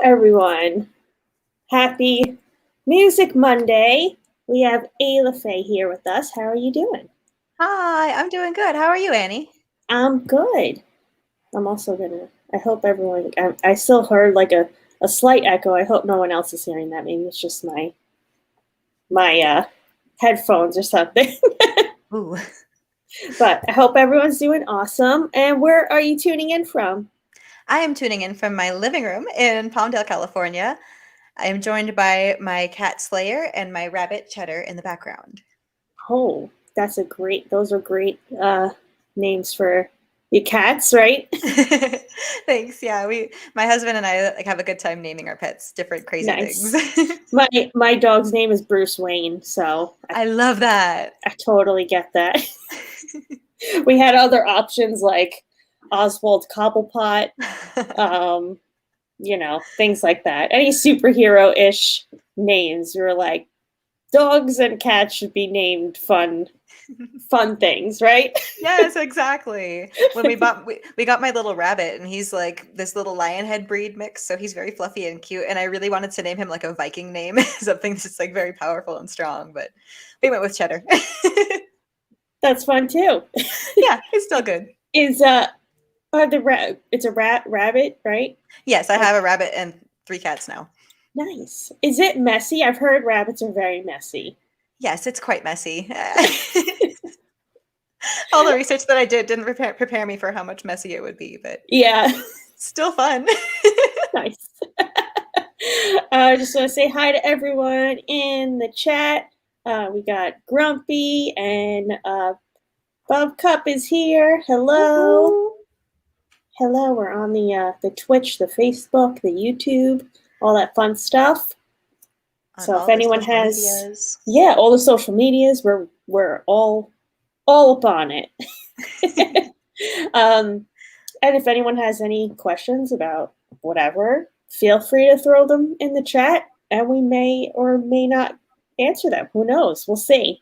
everyone. Happy Music Monday. We have Aila Fay here with us. How are you doing? Hi, I'm doing good. How are you, Annie? I'm good. I'm also gonna. I hope everyone. I still heard like a slight echo. I hope no one else is hearing that. Maybe it's just my headphones or something. Ooh. But I hope everyone's doing awesome. And where are you tuning in from? I am tuning in from my living room in Palmdale, California. I am joined by my cat Slayer and my rabbit Cheddar in the background. Oh, that's a great. Those are great names for your cats, right? Thanks. Yeah, my husband and I have a good time naming our pets different crazy things. Nice. My dog's name is Bruce Wayne, so I love that. I totally get that. We had other options like Oswald Cobblepot, um, things like that. Any superhero-ish names. We were like, dogs and cats should be named fun things, right? Yes, exactly. When we got my little rabbit, and he's like this little lion head breed mix, so he's very fluffy and cute, and I really wanted to name him like a Viking name, something that's like very powerful and strong, but we went with Cheddar. That's fun too. Yeah, it's still good. Is it's a rabbit, right? Yes, I Like, have a rabbit and 3 cats now. nice. Is it messy? I've heard rabbits are very messy. Yes, it's quite messy. All the research that I did didn't prepare me for how much messy it would be, but Yeah. still fun. Nice. I just want to say hi to everyone in the chat. We got Grumpy and Bob Cup is here. Hello. Woohoo. Hello. We're on the Twitch, the Facebook, the YouTube, all that fun stuff. On So if all the anyone social has, medias. yeah, all the social medias, we're all up on it. And if anyone has any questions about whatever, feel free to throw them in the chat, and we may or may not answer them. Who knows? We'll see.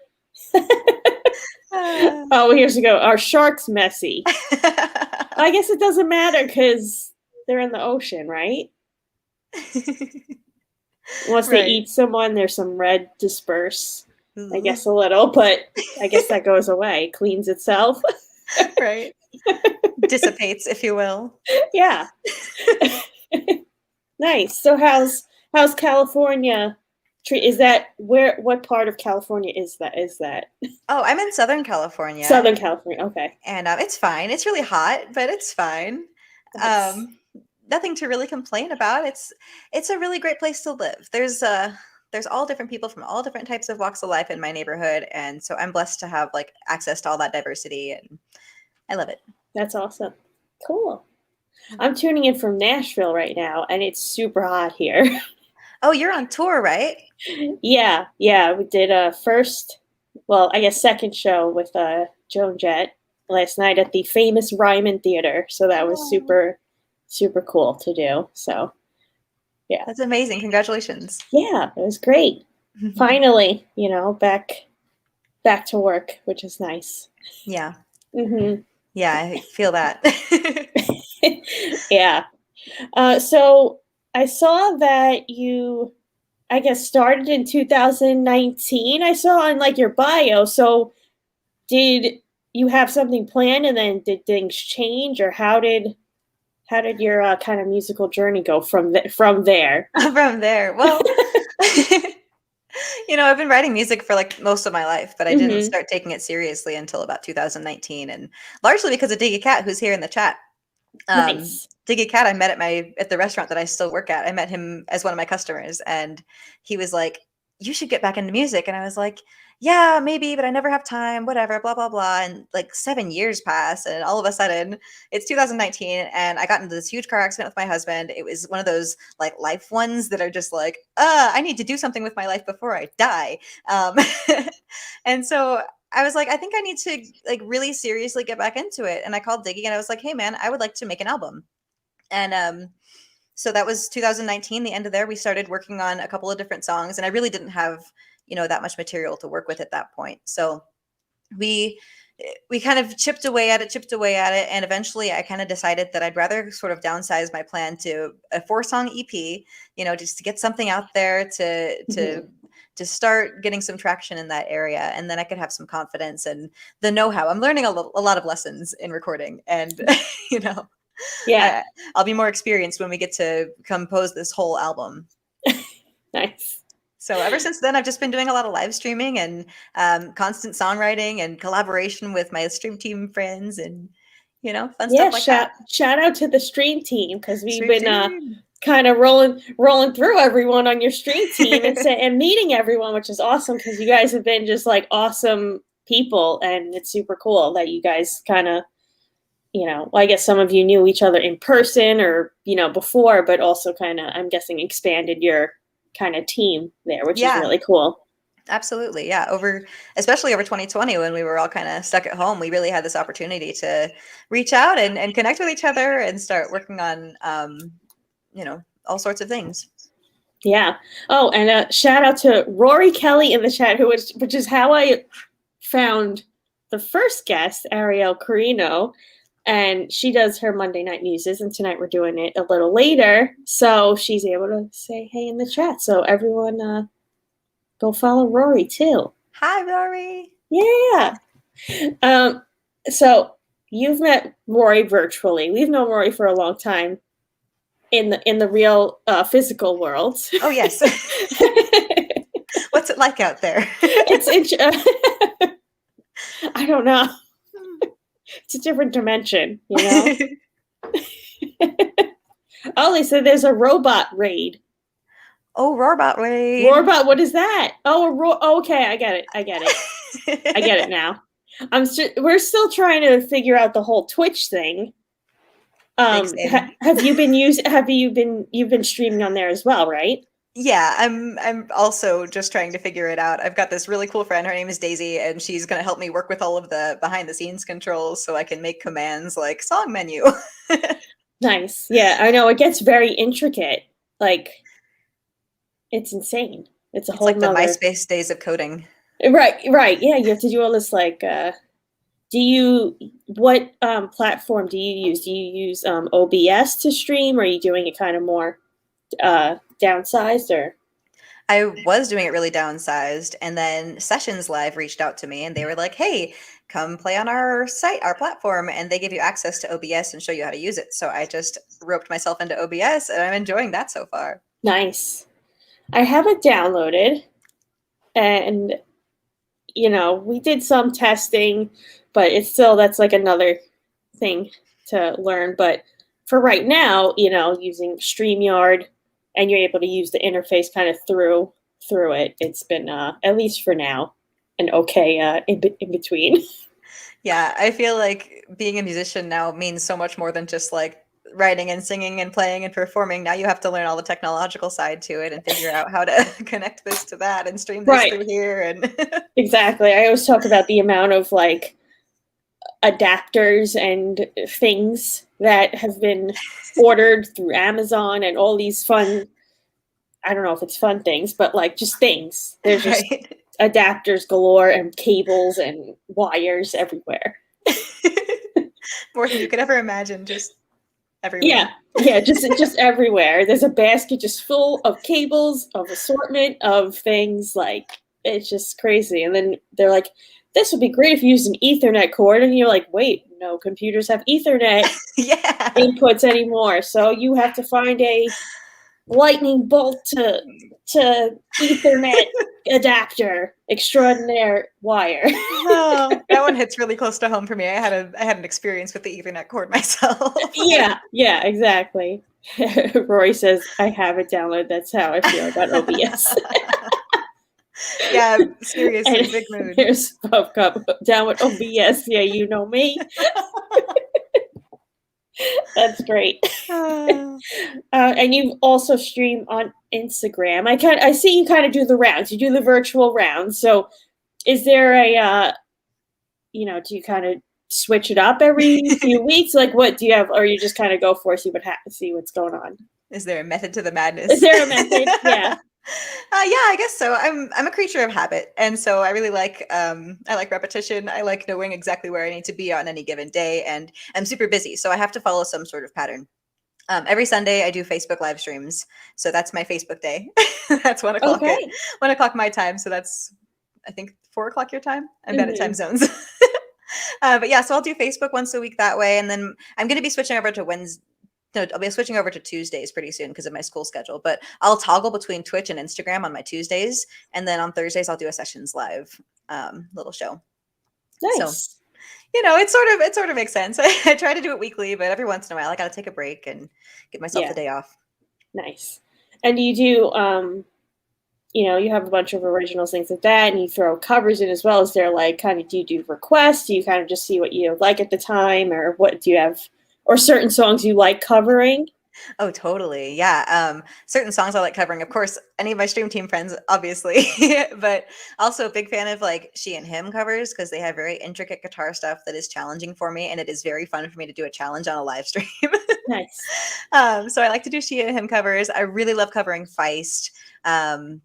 Oh, here's we go. Are sharks messy? I guess it doesn't matter because they're in the ocean, right? Once they Right. eat someone, there's some red disperse. I guess a little, but I guess that goes away, cleans itself. Right. Dissipates, if you will. Yeah. Nice. So how's California? Is that what part of California is that? Oh, I'm in Southern California, Southern California? Okay. and it's fine. It's really hot, but it's fine. Nice. Um, Nothing to really complain about. It's a really great place to live. There's all different people from all different types of walks of life in my neighborhood, and so I'm blessed to have like access to all that diversity, and I love it. That's awesome. Cool. I'm tuning in from Nashville right now, and it's super hot here. Oh, you're on tour, right? Yeah, yeah. We did a well, I guess second show with Joan Jett last night at the famous Ryman Theater. So that was Oh, super cool to do. So yeah, that's amazing. Congratulations. yeah, it was great. Finally, back to work, which is nice. Yeah. Hmm. Yeah, I feel that. Yeah. So I saw that you, I guess, started in 2019. I saw on like your bio. So did you have something planned, and then did things change, or how did your kind of musical journey go from there? From there. Well, I've been writing music for like most of my life, but I didn't Hmm. start taking it seriously until about 2019, and largely because of Diggy Cat, who's here in the chat. Nice. Diggy Cat, I met at the restaurant that I still work at. I met him as one of my customers, and he was like, "You should get back into music." And I was like, "Yeah, maybe, but I never have time. Whatever, blah blah blah." And like 7 years pass, and all of a sudden, it's 2019, and I got into this huge car accident with my husband. It was one of those like life ones that are just like, I need to do something with my life before I die." Um, and so I was like, I think I need to like really seriously get back into it. And I called Diggy and I was like, hey man, I would like to make an album. And so that was 2019, the end of there. We started working on a couple of different songs, and I really didn't have, that much material to work with at that point. So we we kind of chipped away at it, and eventually I kind of decided that I'd rather sort of downsize my plan to a 4-song EP, just to get something out there to start getting some traction in that area, and then I could have some confidence and the know-how. I'm learning a lot of lessons in recording, and you know, Yeah. I'll be more experienced when we get to compose this whole album. Nice. So ever since then, I've just been doing a lot of live streaming and constant songwriting and collaboration with my stream team friends, and fun stuff like that. Shout out to the stream team, because we've Stream been team. kind of rolling through everyone on your stream team and meeting everyone, which is awesome, because you guys have been just like awesome people, and it's super cool that you guys kind of, I guess some of you knew each other in person or before, but also kind of, I'm guessing, expanded your kind of team there, which is really cool. Absolutely. Yeah. Especially over 2020, when we were all kind of stuck at home, we really had this opportunity to reach out and connect with each other and start working on, all sorts of things. Yeah. Oh, and shout out to Rory Kelly in the chat, which is how I found the first guest, Ariel Carino. And she does her Monday Night Muses, and tonight we're doing it a little later, so she's able to say hey in the chat. So everyone, go follow Rory too. Hi, Rory. Yeah. So you've met Rory virtually. We've known Rory for a long time in the real physical world. Oh yes. What's it like out there? I don't know. It's a different dimension, Oh, they said there's a robot raid. Oh, robot raid. Robot, what is that? Oh, okay, I get it. I get it now. We're still trying to figure out the whole Twitch thing. Have you been streaming on there as well, right? Yeah, I'm also just trying to figure it out. I've got this really cool friend. Her name is Daisy, and she's going to help me work with all of the behind the scenes controls so I can make commands like song menu. Nice. Yeah, I know. It gets very intricate. Like, it's insane. It's whole like the MySpace days of coding. Right. Yeah, you have to do all this like what platform do you use? Do you use OBS to stream, or are you doing it kind of more downsized? Or I was doing it really downsized, and then Sessions Live reached out to me and they were like, hey, come play on our site, our platform, and they give you access to OBS and show you how to use it. So I just roped myself into OBS, and I'm enjoying that so far. Nice. I have it downloaded, and we did some testing, but that's like another thing to learn. But for right now, using StreamYard, and you're able to use the interface kind of through it. It's been, at least for now, an okay in between. Yeah, I feel like being a musician now means so much more than just like writing and singing and playing and performing. Now you have to learn all the technological side to it and figure out how to connect this to that and stream this through here. And exactly. I always talk about the amount of like adapters and things that have been ordered through Amazon, and all these fun, I don't know if it's fun things, but like just things. There's just adapters galore and cables and wires everywhere. More than you could ever imagine, just everywhere. Yeah, just everywhere. There's a basket just full of cables, of assortment of things. Like, it's just crazy. And then they're like, this would be great if you used an Ethernet cord. And you're like, wait, no computers have Ethernet inputs anymore. So you have to find a lightning bolt to Ethernet adapter extraordinaire wire. Oh, that one hits really close to home for me. I had an experience with the Ethernet cord myself. Yeah, exactly. Rory says, I have it downloaded. That's how I feel about OBS. Yeah, seriously, big mood. Here's Puff Cup down with OBS. Yeah, you know me. That's great. And you also stream on Instagram. I see you kind of do the rounds. You do the virtual rounds. So is there a do you kind of switch it up every few weeks? Like, what do you have, or you just kind of go for it, see what's going on? Is there a method to the madness? Is there a method? Yeah. Yeah, I guess so. I'm a creature of habit, and so I really like I like repetition. I like knowing exactly where I need to be on any given day, and I'm super busy, so I have to follow some sort of pattern. Every Sunday, I do Facebook live streams, so that's my Facebook day. That's 1 o'clock at Okay. 1 o'clock my time, so that's I think 4 o'clock your time. I'm bad at time Hmm. zones. But yeah, so I'll do Facebook once a week that way, and then I'm going to be switching over to Wednesday. No, I'll be switching over to Tuesdays pretty soon because of my school schedule. But I'll toggle between Twitch and Instagram on my Tuesdays, and then on Thursdays I'll do a sessions live little show. So Nice. it sort of makes sense. I try to do it weekly, but every once in a while I got to take a break and give myself the Yeah. day off. Nice. And you do, you have a bunch of originals, things like that, and you throw covers in as well. Is there like kind of, do you do requests? Do you kind of just see what you like at the time, or what do you have, or certain songs you like covering? Oh, totally. Yeah. Certain songs I like covering, of course, any of my stream team friends, obviously, but also a big fan of like she and him covers because they have very intricate guitar stuff that is challenging for me, and it is very fun for me to do a challenge on a live stream. Nice. So I like to do she and him covers. I really love covering Feist. Um,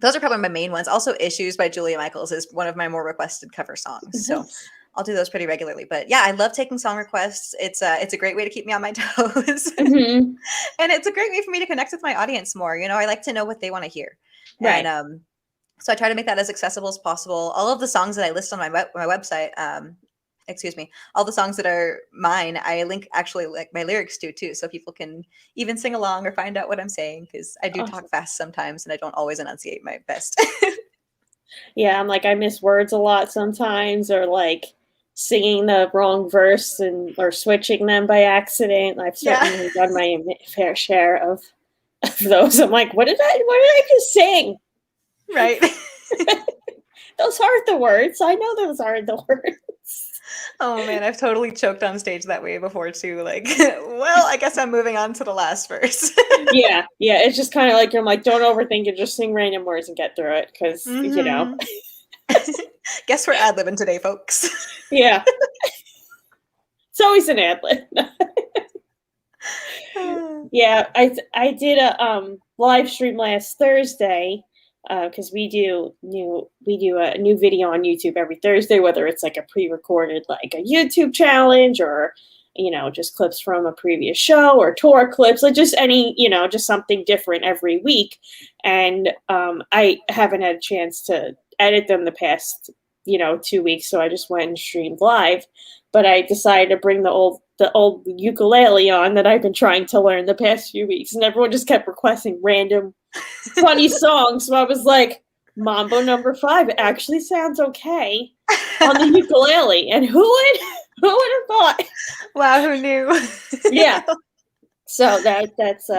those are probably my main ones. Also, Issues by Julia Michaels is one of my more requested cover songs. So Nice. I'll do those pretty regularly. But yeah, I love taking song requests. It's a great way to keep me on my toes. Hmm. And it's a great way for me to connect with my audience more. I like to know what they want to hear. And Right. so I try to make that as accessible as possible. All of the songs that I list on my website, excuse me, all the songs that are mine, I link actually like my lyrics to too, so people can even sing along or find out what I'm saying because I do Awesome. talk fast sometimes and I don't always enunciate my best. Yeah, I'm like, I miss words a lot sometimes, or like singing the wrong verse and or switching them by accident. I've Yeah, certainly done my fair share of those. I'm like, what did I just sing? right. Those aren't the words. I know those aren't the words. Oh man, I've totally choked on stage that way before too. Like, well, I guess I'm moving on to the last verse. Yeah, yeah. It's just kind of like I'm like, don't overthink it. Just sing random words and get through it, because Hmm. Guess we're ad libbing today, folks. yeah, it's always an ad lib. Yeah, I did a live stream last Thursday, because we do a new video on YouTube every Thursday, whether it's like a pre-recorded like a YouTube challenge, or just clips from a previous show, or tour clips, like just any just something different every week. And I haven't had a chance to edit them the past 2 weeks, so I just went and streamed live. But I decided to bring the old ukulele on that I've been trying to learn the past few weeks, and everyone just kept requesting random funny songs. So I was like, Mambo number 5 actually sounds okay on the ukulele, and who would have thought? Wow, who knew? Yeah, so that's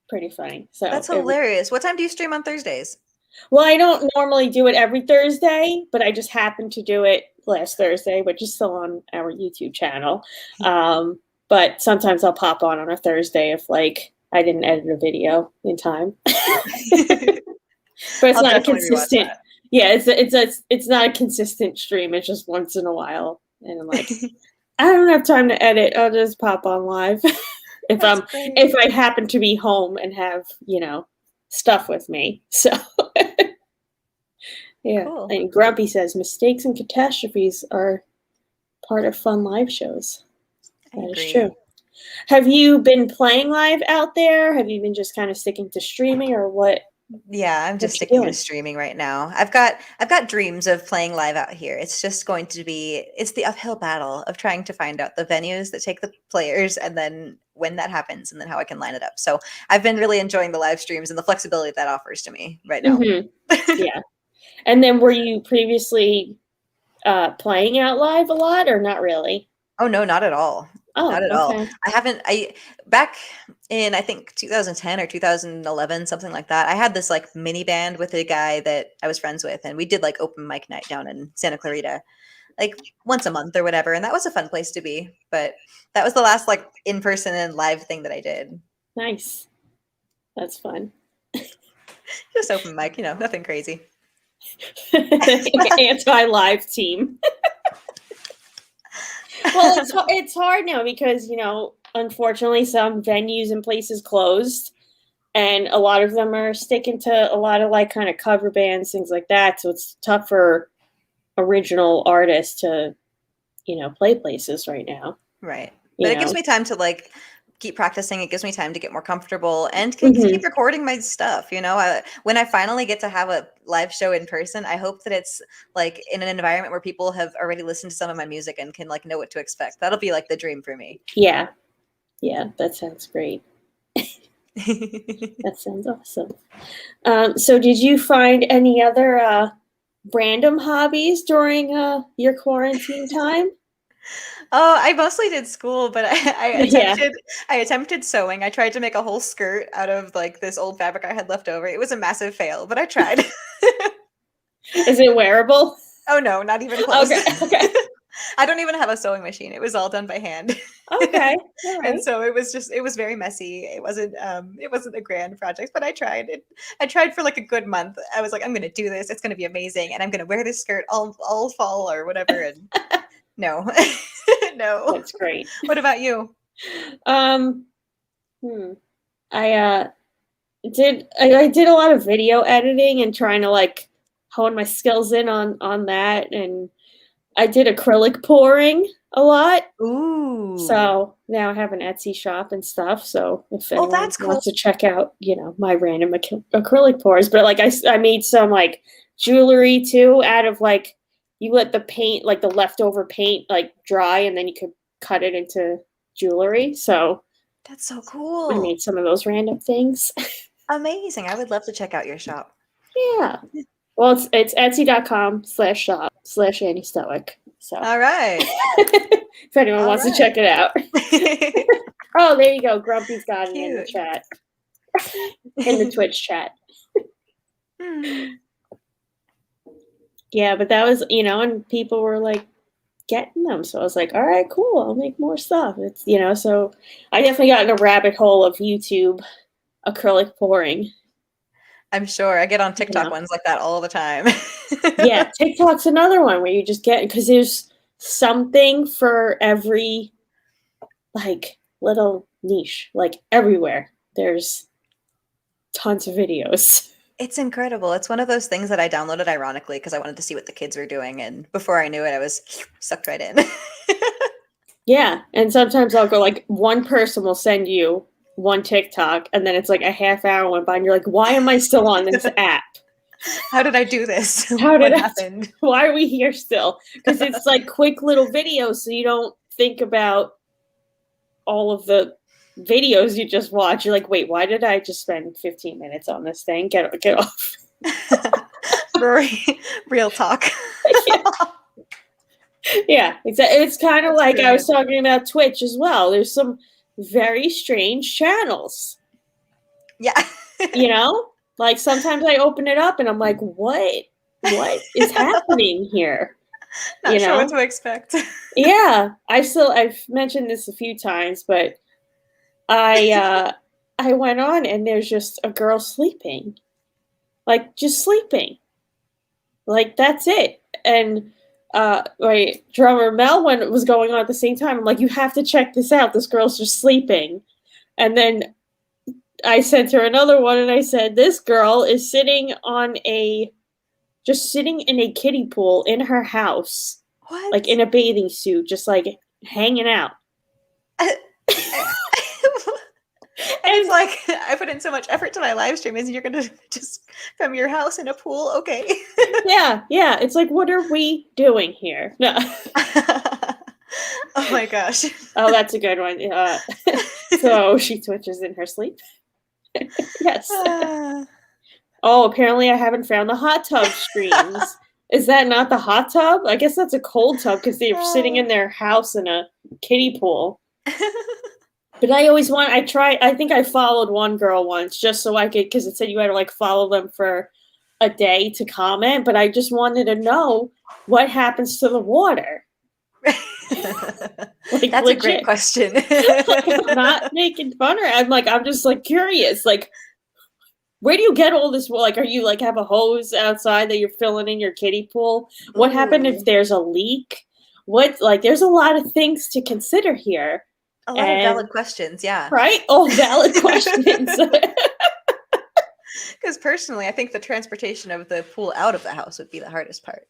pretty funny. So That's hilarious. What time do you stream on Thursdays? well, I don't normally do it every Thursday, but I just happened to do it last Thursday, which is still on our YouTube channel. But sometimes I'll pop on a Thursday if like I didn't edit a video in time. But it's I'll not a definitely rewatch consistent. that. Yeah, it's not a consistent stream. It's just once in a while, and I'm like, I don't have time to edit. I'll just pop on live if That's I'm great. if I happen to be home and have stuff with me. So yeah, Cool. and Grumpy says mistakes and catastrophes are part of fun live shows. I That is agree. true. Have you been playing live out there? Have you been just kind of sticking to streaming, or Yeah, I'm just what you sticking to doing? streaming right now. I've got dreams of playing live out here. It's just going to be it's the uphill battle of trying to find out the venues that take the players and then when that happens and then how I can line it up. So I've been really enjoying the live streams and the flexibility that offers to me right now. Hmm. Yeah. And then were you previously playing out live a lot, or not really? Oh, no, not at all. Not Oh, at all. okay. I back in, I think, 2010 or 2011, something like that, I had this, like, mini band with a guy that I was friends with, and we did, like, open mic night down in Santa Clarita, like, once a month or whatever, and that was a fun place to be, but that was the last, like, in-person and live thing that I did. Nice. That's fun. Just open mic, nothing crazy. Anti-live team. Well, it's hard now because unfortunately some venues and places closed. and a lot of them are sticking to a lot of like kind of cover bands, things like that. So it's tough for original artists to, play places right now. Right. You But it gives know. me time to like keep practicing. It gives me time to get more comfortable and to keep Hmm. recording my stuff. When I finally get to have a live show in person, I hope that it's like in an environment where people have already listened to some of my music and can like know what to expect. That'll be like the dream for me. Yeah, yeah, that sounds great. That sounds awesome. So, did you find any other random hobbies during your quarantine time? Oh, I mostly did school, but I Yeah. attempted sewing. I tried to make a whole skirt out of like this old fabric I had left over. It was a massive fail, but I tried. Is it wearable? Oh no, not even close. Okay. Okay. I don't even have a sewing machine. It was all done by hand. Okay. All And right. so it was very messy. It wasn't a grand project, but I tried it. I tried for like a good month. I was like, I'm gonna do this. It's gonna be amazing, and I'm gonna wear this skirt all fall or whatever. And no, no. That's great. What about you? Um, hmm. I did a lot of video editing and trying to like hone my skills in on that, and I did acrylic pouring a lot. Ooh. So now I have an Etsy shop and stuff. So if Oh, anyone that's cool. wants to check out, my random acrylic pours, but like I made some like jewelry too out of like you let the paint, like the leftover paint, like dry, and then you could cut it into jewelry. So That's so I cool. made some of those random things. Amazing. I would love to check out your shop. Yeah. Well, it's etsy.com/shop/Annie Stoic. So All right. if anyone All wants to right. check it out. Oh, there you go. Grumpy's got it in the Cute. chat. In the Twitch chat. Hmm. Yeah, but that was, and people were like getting them. So I was like, all right, cool. I'll make more stuff. So I definitely got in a rabbit hole of YouTube acrylic pouring. I'm sure. I get on You TikTok know. ones like that all the time. Yeah, TikTok's another one where you just get, because there's something for every like little niche, like everywhere. There's tons of videos. It's incredible. It's one of those things that I downloaded ironically because I wanted to see what the kids were doing, and before I knew it, I was sucked right in. Yeah, and sometimes I'll go like one person will send you one TikTok, and then it's like a half hour went by, and you're like, why am I still on this app? How did I do this? How did What I? happened? Why are we here still? Because it's like quick little videos, so you don't think about all of the videos you just watch. You're like, wait, why did I just spend 15 minutes on this thing? Get off. Real talk. Yeah. Yeah, it's kind of That's like I was brilliant. talking about Twitch as well. There's some very strange channels. Yeah. Like sometimes I open it up and I'm like, what is happening here? Not You sure what know? to expect. Yeah, I've mentioned this a few times, but I went on and there's just a girl sleeping. Like just sleeping. Like that's it. And my drummer Mel, when it was going on at the same time, I'm like, you have to check this out. This girl's just sleeping. And then I sent her another one and I said, this girl is sitting in a kiddie pool in her house, like What? in a bathing suit, just like hanging out. And it's And like I put in so much effort to my live stream, and you're gonna just from your house in a pool, okay? yeah, it's like, what are we doing here? No. Oh my gosh. Oh, that's a good one. So she twitches in her sleep. Yes. Ah. Oh, apparently I haven't found the hot tub streams. Is that not the hot tub? I guess that's a cold tub because they're sitting in their house in a kiddie pool. But I think I followed one girl once just so I could, because it said you had to like follow them for a day to comment, but I just wanted to know what happens to the water. Like That's a great legit. question. Like, I'm not making fun of it. I'm just like curious. Like, where do you get all this? Like, are you like have a hose outside that you're filling in your kiddie pool? What happened if Ooh, there's a leak? There's a lot of things to consider here. a lot of valid And questions, yeah. right? All valid questions. personally, I think the transportation of the pool out of the house would be the hardest part.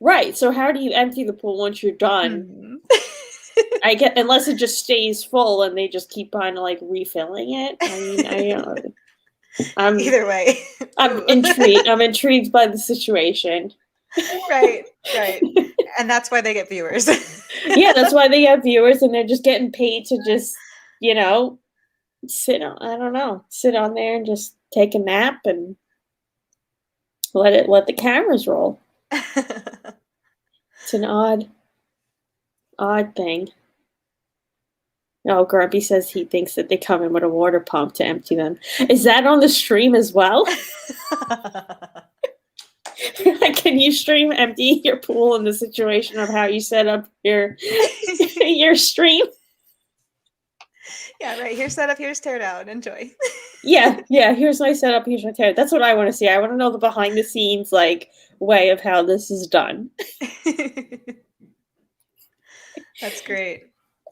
Right. So how do you empty the pool once you're done? Hmm. I get unless it just stays full and they just keep on like refilling it. I mean, I'm Either way. I'm Ooh. intrigued. I'm intrigued by the situation. Right, right. And that's why they get viewers. Yeah, that's why they have viewers and they're just getting paid to just, you know, I don't know, sit on there and just take a nap and let the cameras roll. It's an odd thing. Oh, Grumpy says he thinks that they come in with a water pump to empty them. Is that on the stream as well? Can you stream empty your pool in the situation of how you set up your your stream? Yeah, right. Here's setup, here's tear down. Enjoy. Yeah. Here's my setup. Here's my tear. That's what I want to see. I want to know the behind the scenes like way of how this is done. That's great.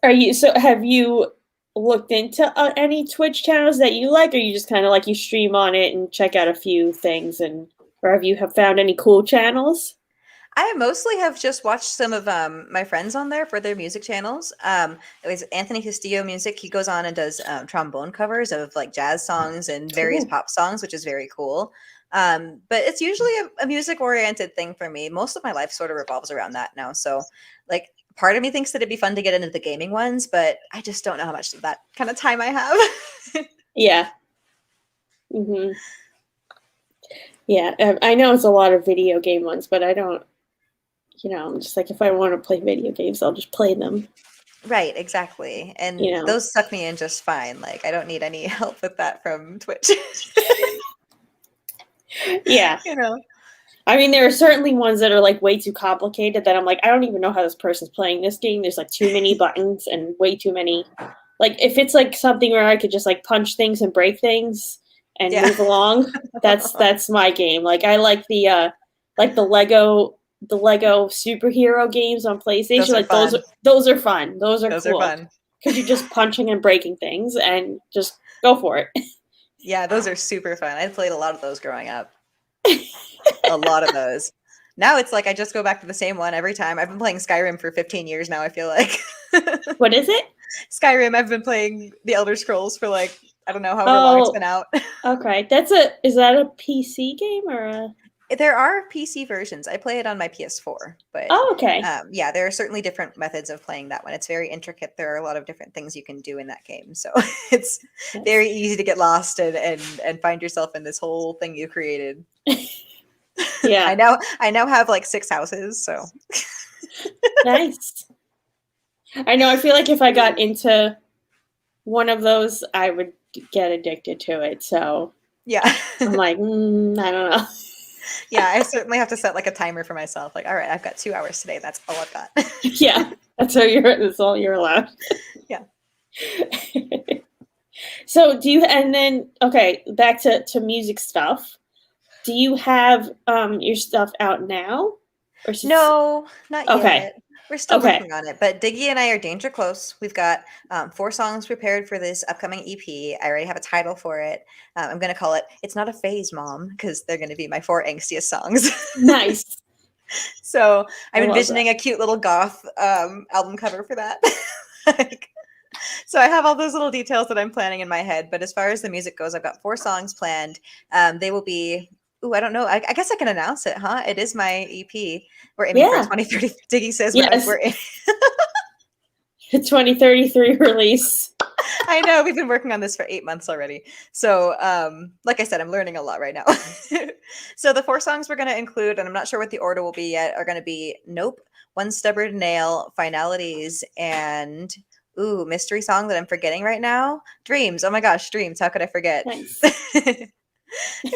Have you looked into any Twitch channels that you like, or you just kind of like you stream on it and check out a few things, or have you found any cool channels? I mostly have just watched some of my friends on there for their music channels. It was Anthony Castillo Music. He goes on and does trombone covers of like jazz songs and various Cool. pop songs, which is very cool. But it's usually a music oriented thing for me. Most of my life sort of revolves around that now. So, like, part of me thinks that it'd be fun to get into the gaming ones, but I just don't know how much of that kind of time I have. Yeah. Hmm. Yeah, I know it's a lot of video game ones, but I don't. I'm just like if I want to play video games, I'll just play them. Right, exactly. And You know. those suck me in just fine. Like, I don't need any help with that from Twitch. Yeah. You know. I mean, there are certainly ones that are like way too complicated that I'm like, I don't even know how this person's playing this game. There's like too many buttons and way too many. Like if it's like something where I could just like punch things and break things and Yeah. move along, that's my game. Like I like the Lego superhero games on PlayStation. Those are Like fun. those are fun. Those are Those are cool fun. because you're just punching and breaking things and just go for it. Yeah, those are super fun. I played a lot of those growing up. A lot of those. Now it's like I just go back to the same one every time. I've been playing Skyrim for 15 years now, I feel like. What is it? Skyrim, I've been playing the Elder Scrolls for like, I don't know, however long it's been out. Okay. Is that a PC game or a... There are PC versions. I play it on my PS4, but okay. yeah, there are certainly different methods of playing that one. It's very intricate. There are a lot of different things you can do in that game, so it's very easy to get lost and find yourself in this whole thing you created. Yeah. I now have like 6 houses, so nice. I know. I feel like if I got into one of those, I would get addicted to it. So yeah, I'm like, I don't know. Yeah, I certainly have to set like a timer for myself. Like, all right, I've got 2 hours today. That's all I've got. Yeah, that's all you're allowed. Yeah. So okay, back to music stuff. Do you have your stuff out now? No, not okay. yet. We're still working on it, but Diggy and I are danger close. We've got 4 songs prepared for this upcoming EP. I already have a title for it. I'm going to call it It's Not a Phase, Mom, because they're going to be my 4 angstiest songs. Nice. So I'm envisioning a cute little goth album cover for that. So I have all those little details that I'm planning in my head. But as far as the music goes, I've got 4 songs planned. They will be... Ooh, I don't know. I guess I can announce it, huh? It is my EP. We're aiming for 2030. Diggy says we're in. The 2033 release. I know. We've been working on this for 8 months already. So, like I said, I'm learning a lot right now. So the 4 songs we're going to include, and I'm not sure what the order will be yet, are going to be Nope, One Stubborn Nail, Finalities, and... Ooh, mystery song that I'm forgetting right now. Dreams. Oh my gosh, Dreams. How could I forget? Nice.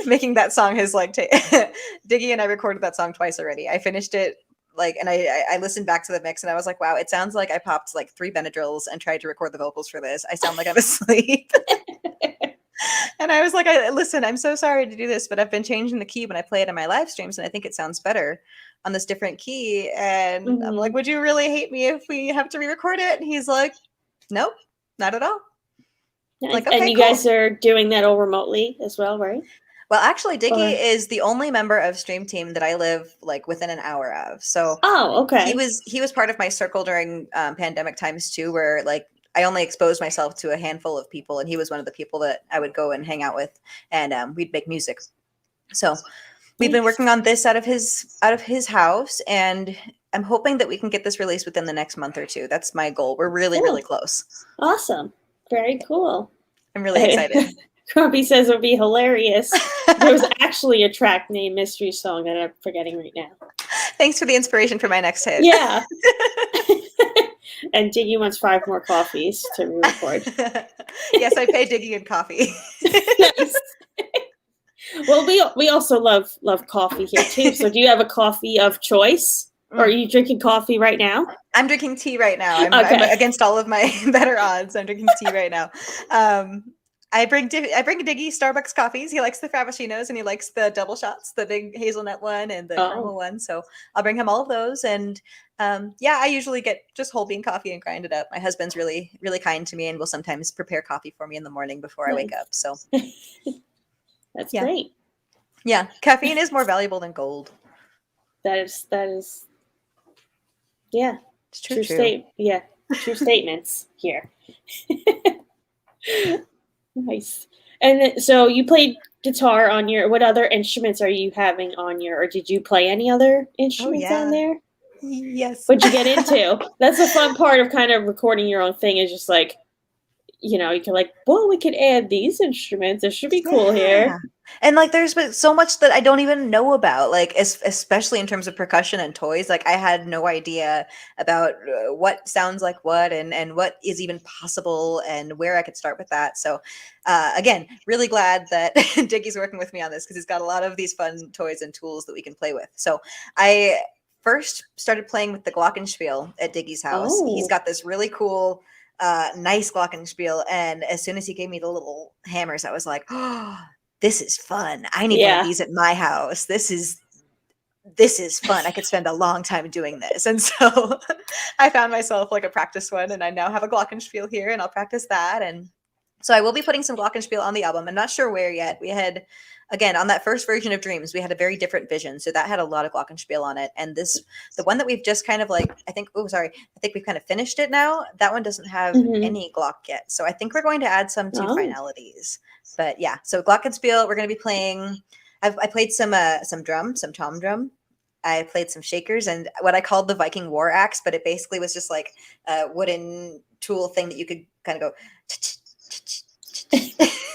Making that song has like Diggy and I recorded that song twice already. I finished it and I listened back to the mix and I was like, wow, it sounds like I popped like 3 Benadryls and tried to record the vocals for this. I sound like I'm asleep. And I was like, listen, I'm so sorry to do this, but I've been changing the key when I play it in my live streams and I think it sounds better on this different key. And I'm like, would you really hate me if we have to re-record it? And he's like, nope, not at all. Like, okay, and you guys are doing that all remotely as well, right? Well, actually, Or Diggy is the only member of Stream Team that I live like within an hour of. So oh, he okay. was part of my circle during pandemic times too, where like I only exposed myself to a handful of people, and he was one of the people that I would go and hang out with, and we'd make music. So we've been working Nice. on this out of his house, and I'm hoping that we can get this released within the next month or two. That's my goal. We're really, really Cool. close. Awesome. Very cool. I'm really excited. Grumpy says it would be hilarious. There was actually a track named Mystery Song that I'm forgetting right now. Thanks for the inspiration for my next hit. Yeah. And Diggy wants 5 more coffees to record. Yes, I pay Diggy in coffee. Nice. Well, we also love coffee here too. So do you have a coffee of choice? Or are you drinking coffee right now? I'm drinking tea right now. I'm Okay. against all of my better odds. I'm drinking tea right now. I bring Diggy Starbucks coffees. He likes the frappuccinos and he likes the double shots, the big hazelnut one and the caramel one. So I'll bring him all of those. And yeah, I usually get just whole bean coffee and grind it up. My husband's really, really kind to me and will sometimes prepare coffee for me in the morning before I wake up. So That's yeah. great. Yeah, caffeine is more valuable than gold. That is yeah. It's true. Yeah. True statements here. Nice. And so you played guitar on your, what other instruments are you having on your, or did you play any other Oh instruments on yeah. there? Yes. What'd you get into? That's the fun part of kind of recording your own thing, is just like, you know, you can like, well, we could add these instruments. It should be cool Yeah. here. And like there's been so much that I don't even know about, like especially in terms of percussion and toys. Like I had no idea about what sounds like what and what is even possible and where I could start with that. So again, really glad that Diggy's working with me on this because he's got a lot of these fun toys and tools that we can play with. So I first started playing with the glockenspiel at Diggy's house. He's Oh, got this really cool nice glockenspiel, and as soon as he gave me the little hammers, I was like, oh, this is fun. I need one of yeah. these at my house. This is fun. I could spend a long time doing this. And so I found myself like a practice one, and I now have a glockenspiel here, and I'll practice that. And so I will be putting some glockenspiel on the album. I'm not sure where yet. We had, again, on that first version of Dreams, we had a very different vision. So that had a lot of glockenspiel on it. And this, the one that we've just kind of like, I think we've kind of finished it now. That one doesn't have Mm-hmm. any glock yet. So I think we're going to add some to Oh, finalities. But yeah, so glockenspiel, we're going to be playing. I played some drum, some tom drum. I played some shakers and what I called the Viking war axe, but it basically was just like a wooden tool thing that you could kind of go.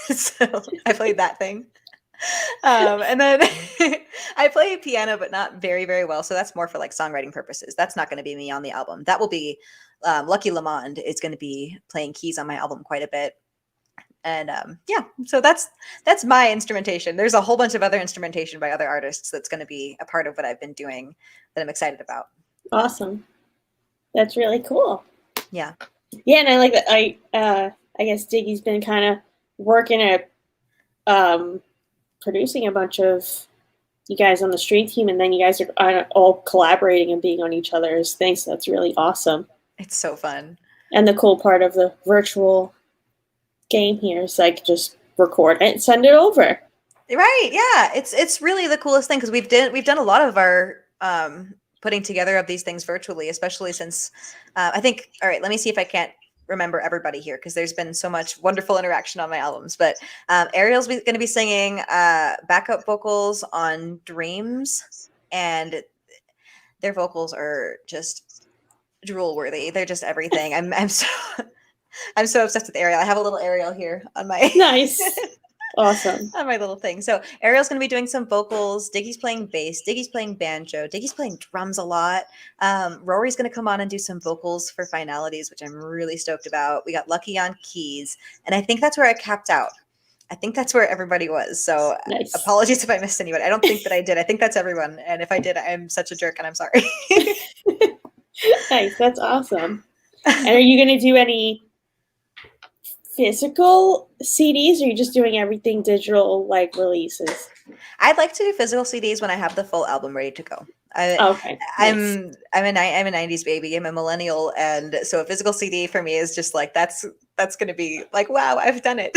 So I played that thing. And then I play piano, but not very, very well. So that's more for like songwriting purposes. That's not going to be me on the album. That will be Lucky Lamond is going to be playing keys on my album quite a bit. And yeah, so that's my instrumentation. There's a whole bunch of other instrumentation by other artists that's going to be a part of what I've been doing that I'm excited about. awesome. That's really cool. Yeah. Yeah, and I like that. I guess Diggy's been kind of working at producing a bunch of you guys on the stream team, and then you guys are all collaborating and being on each other's things. So that's really awesome. It's so fun. And the cool part of the virtual game here is like just record it and send it over. Right. Yeah. It's really the coolest thing because we've done a lot of our putting together of these things virtually, especially since I think, all right, let me see if I can't remember everybody here because there's been so much wonderful interaction on my albums. But Ariel's going to be singing backup vocals on Dreams, and their vocals are just drool worthy. They're just everything. I'm so I'm so obsessed with Ariel. I have a little Ariel here on my Nice. Awesome. on my little thing. So Ariel's going to be doing some vocals. Diggy's playing bass. Diggy's playing banjo. Diggy's playing drums a lot. Rory's going to come on and do some vocals for finalities, which I'm really stoked about. We got Lucky on keys, and I think that's where I capped out. I think that's where everybody was. So Nice. apologies if I missed anyone. I don't think that I did. I think that's everyone. And if I did, I'm such a jerk and I'm sorry. Nice. That's awesome. And are you going to do any physical CDs, or are you just doing everything digital, like releases? I'd like to do physical CDs when I have the full album ready to go. Okay. I'm a 90s baby. I'm a millennial, and so a physical CD for me is just like that's going to be like, wow, I've done it.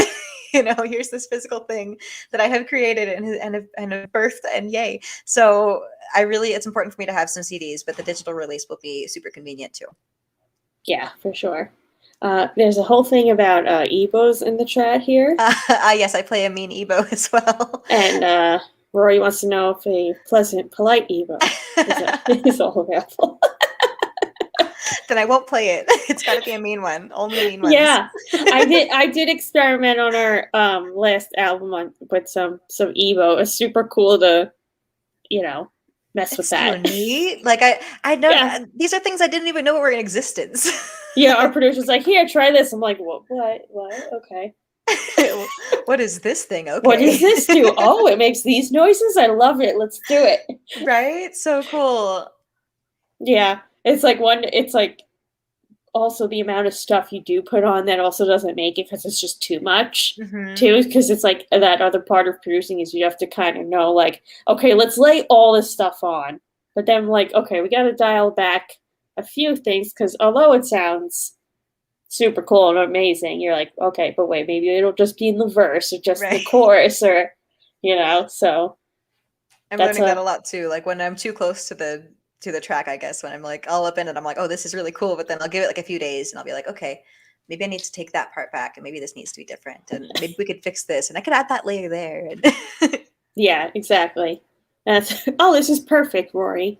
here's this physical thing that I have created and have birthed, and yay. So it's important for me to have some CDs, but the digital release will be super convenient too. Yeah, for sure. There's a whole thing about Ebos in the chat here. Yes, I play a mean Ebo as well. And Rory wants to know if a pleasant, polite Ebo is all available. Then I won't play it. It's got to be a mean one. Only mean ones. Yeah, I did experiment on our last album with some Ebo. It's super cool to, mess with that. It's so neat. Like I know these are things I didn't even know were in existence. Yeah, our producer's like, here, try this. I'm like, what? Okay. What is this thing? Okay. What does this do? Oh, it makes these noises? I love it. Let's do it. Right? So cool. Yeah. It's like also the amount of stuff you do put on that also doesn't make it because it's just too much too. Because it's like that other part of producing is you have to kind of know like, okay, let's lay all this stuff on. But then like, okay, we got to dial back a few things because although it sounds super cool and amazing, you're like, okay, but wait, maybe it'll just be in the verse or just the chorus or, so. I'm learning that a lot too. Like when I'm too close to the track, I guess, when I'm like all up in it, I'm like, oh, this is really cool. But then I'll give it like a few days and I'll be like, okay, maybe I need to take that part back and maybe this needs to be different. And maybe we could fix this and I could add that layer there. Yeah, exactly. This is perfect, Rory.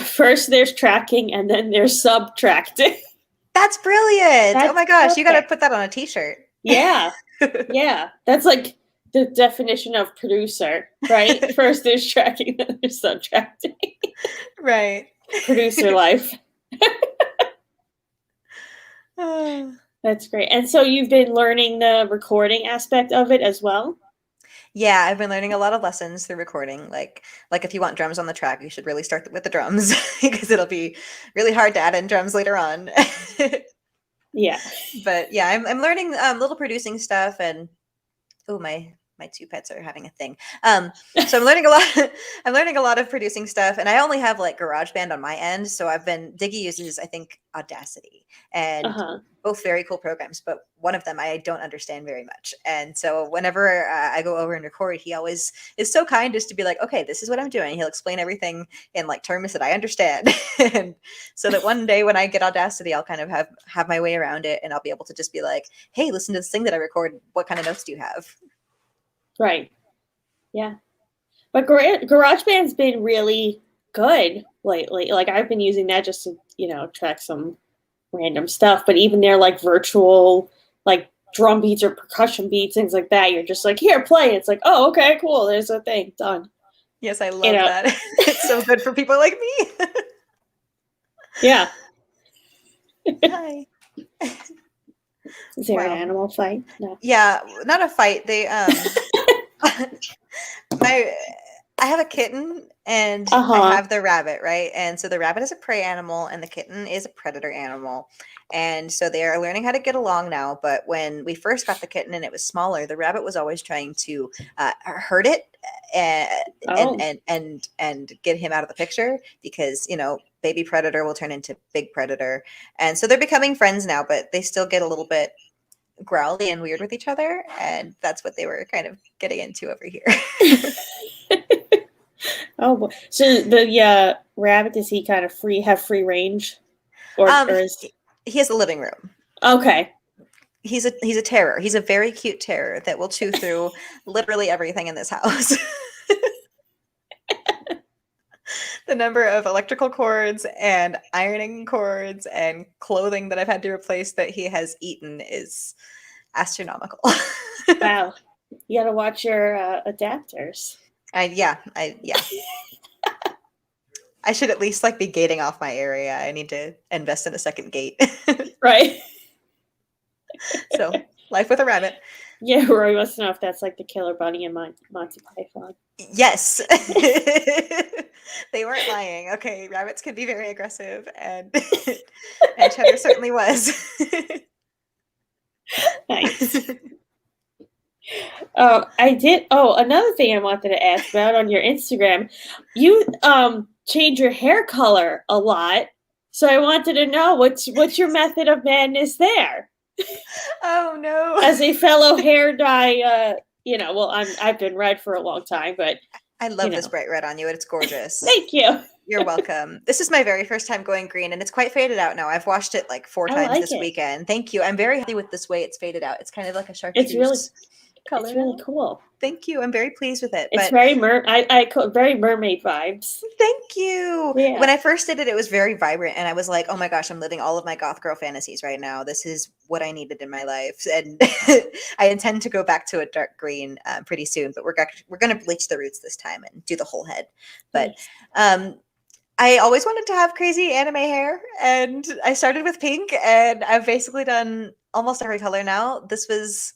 First there's tracking and then there's subtracting. That's brilliant. Oh my gosh, you got to put that on a t-shirt. Yeah. Yeah. That's like the definition of producer, right? First there's tracking, then there's subtracting. Right. Producer life. That's great. And so you've been learning the recording aspect of it as well? Yeah, I've been learning a lot of lessons through recording. Like if you want drums on the track, you should really start with the drums because it'll be really hard to add in drums later on. Yeah. But yeah, I'm learning little producing stuff, and my two pets are having a thing. So I'm learning a lot. I'm learning a lot of producing stuff, and I only have like GarageBand on my end. So Diggy uses, I think, Audacity, and both very cool programs. But one of them I don't understand very much, and so whenever I go over and record, he always is so kind as to be like, "Okay, this is what I'm doing." He'll explain everything in like terms that I understand, and so that one day when I get Audacity, I'll kind of have my way around it, and I'll be able to just be like, "Hey, listen to this thing that I recorded. What kind of notes do you have?" Right. Yeah. But GarageBand's been really good lately. Like I've been using that just to, track some random stuff. But even their like virtual like drum beats or percussion beats, things like that, you're just like, here, play. It's like, oh, okay, cool. There's a thing done. Yes, I love that. It's so good for people like me. Yeah. Hi. Is there an animal fight? No. Yeah, not a fight. They I have a kitten and I have the rabbit, right? And so the rabbit is a prey animal and the kitten is a predator animal. And so they are learning how to get along now. But when we first got the kitten and it was smaller, the rabbit was always trying to hurt it and get him out of the picture because, baby predator will turn into big predator. And so they're becoming friends now, but they still get a little bit growly and weird with each other, and that's what they were kind of getting into over here. Oh, so the rabbit, does he kind of have free range, or is he has a living room? Okay, he's a terror. He's a very cute terror that will chew through literally everything in this house. The number of electrical cords and ironing cords and clothing that I've had to replace that he has eaten is astronomical. Wow. You got to watch your adapters. Yeah. I should at least be gating off my area. I need to invest in a second gate. Right. So, life with a rabbit. Yeah, Rory wants to know if that's like the Killer Bunny and Monty Python. Yes. They weren't lying. Okay, rabbits can be very aggressive, and Cheddar certainly was. Nice. I did. Oh, another thing I wanted to ask about on your Instagram, you change your hair color a lot. So I wanted to know what's your method of madness there? Oh no. As a fellow hair dye, well, I've been red for a long time, but I you love this know, bright red on you, and it's gorgeous. thank you. You're welcome. This is my very first time going green, and it's quite faded out now. I've washed it like 4 I times like this it. weekend. Thank you. I'm very happy with this way it's faded out. It's kind of like a It's really, chartreuse it's color really now. cool. Thank you. I'm very pleased with it. It's But very very mermaid vibes. thank you. When Yeah, I first did it, it was very vibrant, and I was like, "Oh my gosh, I'm living all of my goth girl fantasies right now. This is what I needed in my life." And I intend to go back to a dark green pretty soon. But we're gonna bleach the roots this time and do the whole head. But nice. um, I always wanted to have crazy anime hair, and I started with pink, and I've basically done almost every color now. This was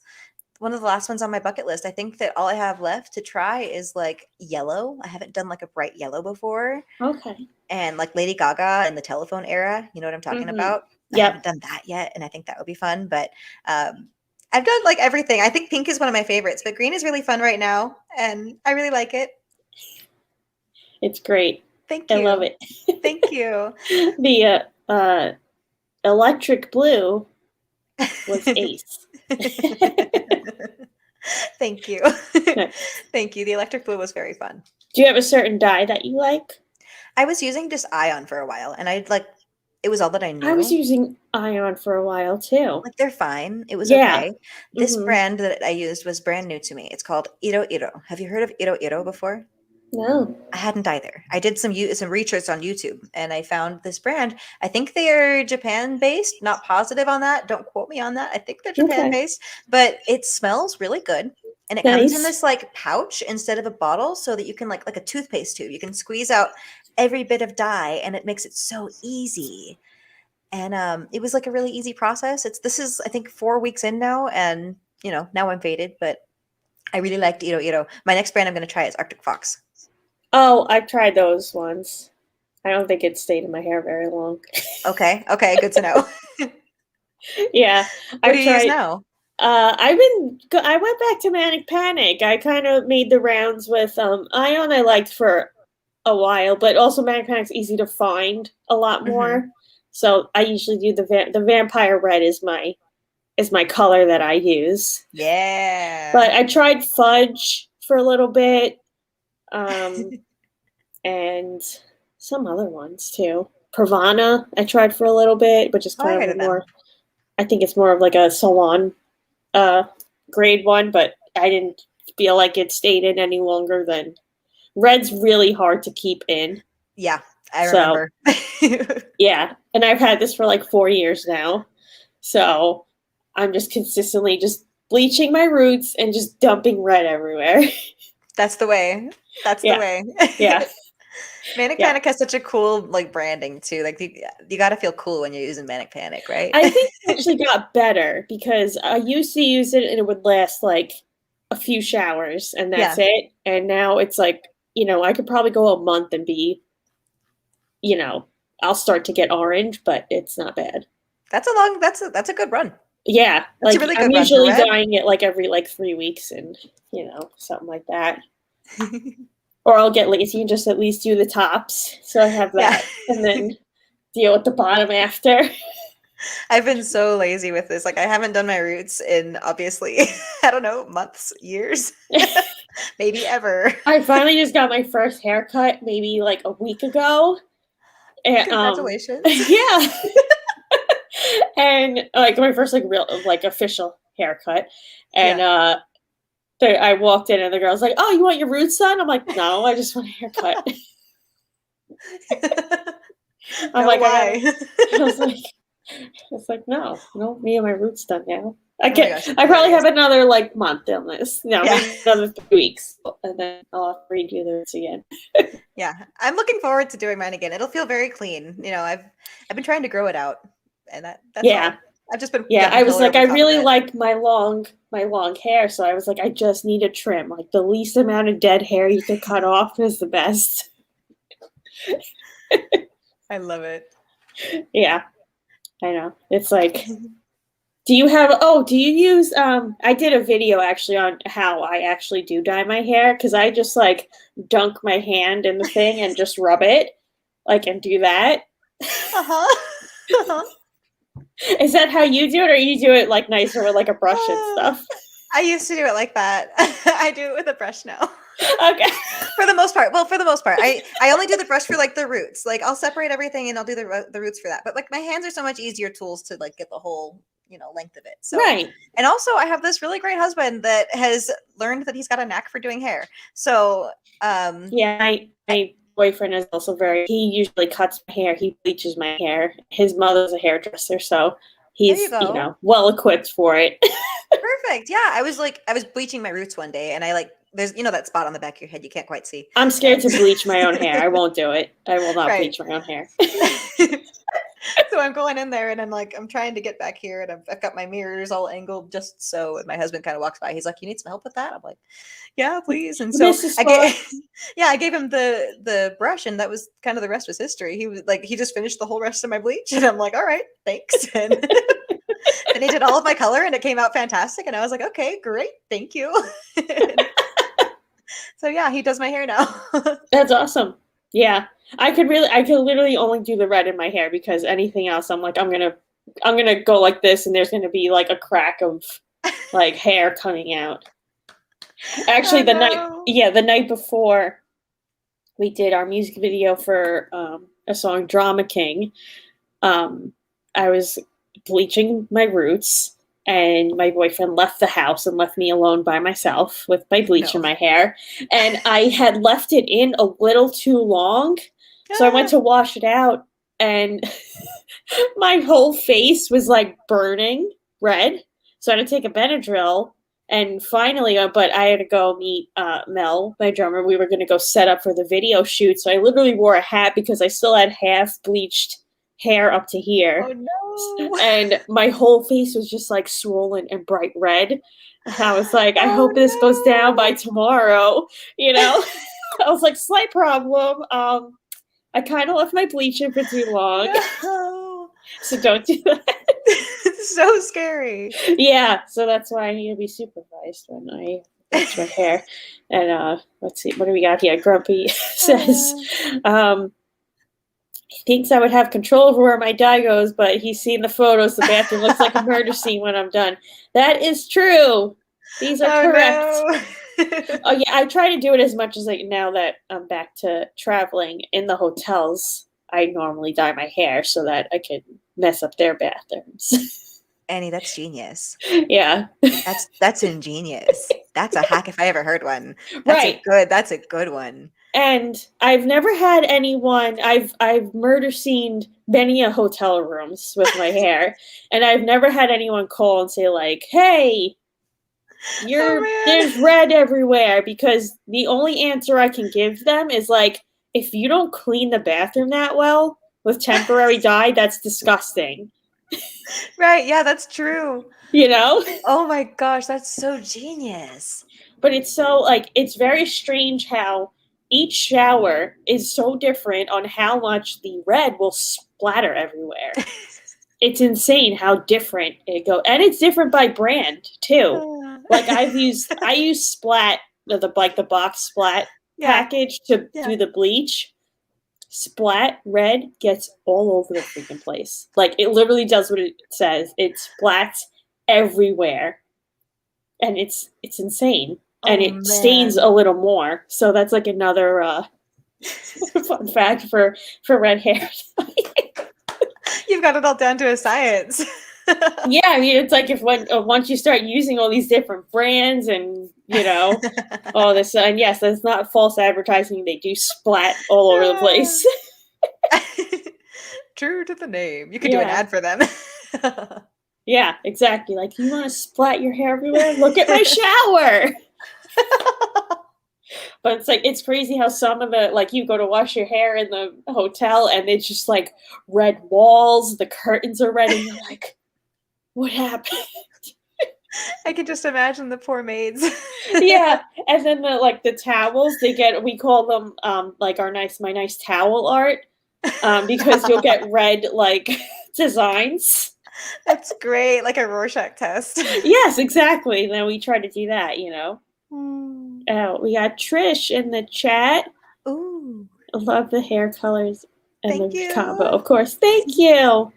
one of the last ones on my bucket list. I think that all I have left to try is like yellow. I haven't done like a bright yellow before. Okay. And like Lady Gaga in the telephone era, you know what I'm talking Mm-hmm. about? I Yep. haven't done that yet, and I think that would be fun. But I've done like everything. I think pink is one of my favorites, but green is really fun right now, and I really like it. It's great. Thank I love you. it. Thank you. The electric blue was ace. Thank you. Nice. Thank you. The electric blue was very fun. Do you have a certain dye that you like? I was using just Ion for a while, and I like it was all that I I was knew. using Ion for a while too. Like they're fine. It was Yeah. okay. This Mm-hmm. brand that I used was brand new to me. It's called Iro Iro. Have you heard of Iro Iro before? No. I hadn't either. I did some research on YouTube, and I found this brand. I think they are Japan based. Not positive on that. Don't quote me on that. I think they're Japan Okay. based, but it smells really good. And it comes in Nice. this like pouch instead of a bottle, so that you can like a toothpaste tube. You can squeeze out every bit of dye, and it makes it so easy. And it was like a really easy process. This is I think 4 weeks in now, and now I'm faded, but I really liked Iro Iro. My next brand I'm going to try is Arctic Fox. Oh, I've tried those ones. I don't think it stayed in my hair very long. Okay, okay, good to know. Yeah, What do I've you use tried. now? I went back to Manic Panic. I kind of made the rounds with Ion. I liked for a while, but also Manic Panic's easy to find a lot Hmm. more. So I usually do the Vampire Red is my color that I use. Yeah. But I tried Fudge for a little bit, um, and some other ones too. Pravana I tried for a little bit, which is Oh, I kind of heard a of them. more. I think it's more of like a salon uh, grade one, but I didn't feel like it stayed in any longer than red's really hard to keep in. Yeah, I So remember. yeah, and I've had this for like 4 years now. So I'm just consistently just bleaching my roots and just dumping red everywhere. That's the way. That's the Yeah, way. yeah, Manic yeah. Panic has such a cool like branding too. Like you got to feel cool when you're using Manic Panic, right? I think it actually got better because I used to use it and it would last like a few showers and that's Yeah. it. And now it's like, I could probably go a month and be, you know, I'll start to get orange, but it's not bad. That's a good run. Yeah, That's a like really I'm good run for usually red. dyeing it like every like 3 weeks and, something like that. Or I'll get lazy and just at least do the tops. So I have Yeah. that and then deal with the bottom after. I've been so lazy with this. Like I haven't done my roots in obviously, I don't know, months, years, maybe ever. I finally just got my first haircut maybe like a week ago. And Congratulations. yeah. And like my first like real like official haircut. And Yeah. I walked in and the girl's like, "Oh, you want your roots done?" I'm like, "No, I just want a haircut." I'm No, like, I gotta. why? I was like, it's like no, me and my roots done now. I Oh my can gosh, that's I probably hilarious. have another like month on this. No, Yeah. maybe another 3 weeks, and then I'll have to redo the roots again. Yeah. I'm looking forward to doing mine again. It'll feel very clean. I've been trying to grow it out, and that's Yeah, all. I've just been yeah. dumping I was color like, over I top of really it. like my long hair, so I was like, I just need a trim. Like the least amount of dead hair you could cut off is the best. I love it. Yeah, I know. It's like, do you use I did a video actually on how I actually do dye my hair because I just like dunk my hand in the thing and just rub it like and do that. Uh-huh. Uh-huh. Is that how you do it, or you do it like nicer with like a brush and Uh, stuff? I used to do it like that. I do it with a brush now. Okay. For the most part. Well, for the most part. I only do the brush for like the roots. Like I'll separate everything and I'll do the roots for that. But like my hands are so much easier tools to like get the whole, length of it. So, Right. and also I have this really great husband that has learned that he's got a knack for doing hair. So, Yeah, my boyfriend is also he usually cuts my hair. He bleaches my hair. His mother's a hairdresser, so there you he's, go. well equipped for it. Perfect. Yeah, I was bleaching my roots one day and I like there's that spot on the back of your head you can't quite see. I'm scared And to bleach my own hair. I won't do it. I will not right. bleach my own hair. So I'm going in there and I'm trying to get back here and I've got my mirrors all angled just so. And my husband kind of walks by. He's like, "You need some help with that?" I'm like, "Yeah, please." And so This is I fun. get, yeah, I gave him the brush and that was kind of the rest was history. He was like, he just finished the whole rest of my bleach and I'm like, "All right, thanks." And then he did all of my color and it came out fantastic. And I was like, "Okay, great, thank you." So yeah, he does my hair now. That's awesome. Yeah. I could literally only do the red in my hair, because anything else I'm like, I'm gonna go like this and there's gonna be like a crack of like hair coming out. Actually, Oh no. the night before we did our music video for a song Drama King, um, I was bleaching my roots, and my boyfriend left the house and left me alone by myself with my bleach in No. my hair. And I had left it in a little too long. So I went to wash it out, and my whole face was like burning red. So I had to take a Benadryl. And finally, but I had to go meet Mel, my drummer. We were going to go set up for the video shoot. So I literally wore a hat because I still had half bleached hair up to Oh here. no. And my whole face was just like swollen and bright red. And I was like, I hope this goes down by Oh tomorrow. I was like, slight problem. I kind of left my bleach in for too long. no. No. So don't do that. It's so scary. Yeah, so that's why I need to be supervised when I bleach my hair. And let's see, what do we got here? Grumpy says, he thinks I would have control over where my dye goes, but he's seen the photos. The bathroom looks like a murder scene when I'm done. That is true. These are correct. No. Oh yeah, I try to do it as much as like now that I'm back to traveling in the hotels. I normally dye my hair so that I can mess up their bathrooms. Annie, that's genius. Yeah. That's ingenious. That's a hack if I ever heard one. Right. That's a good one. And I've never had anyone. I've murder scened many a hotel rooms with my hair, and I've never had anyone call and say like, "Hey, there's red everywhere," because the only answer I can give them is like, if you don't clean the bathroom that well with temporary dye, that's disgusting. Right, yeah, that's true. You know? Oh my gosh, that's so genius. But it's so like it's very strange how each shower is so different on how much the red will splatter everywhere. It's insane how different it goes, and it's different by brand too. Like I use Splat, the box Splat package to do the bleach. Splat red gets all over the freaking place. Like it literally does what it says. It splats everywhere, and it's insane. And it stains a little more. So that's like another fun fact for red hair. You've got it all down to a science. Yeah, I mean, it's like once you start using all these different brands and all this, and yes, that's not false advertising. They do splat all over the place. True to the name. You could do an ad for them. Yeah, exactly. Like, you want to splat your hair everywhere? Look at my shower. But it's like, it's crazy how some of the, like, you go to wash your hair in the hotel and it's just like red walls, the curtains are red, and you're like, what happened? I can just imagine the poor maids. Yeah, and then the towels, we call them like my nice towel art, because you'll get red like designs. That's great, like a Rorschach test. Yes, exactly. Then we try to do that, Mm. We got Trish in the chat. Ooh. I love the hair colors and Thank the you. combo, of course. Thank you.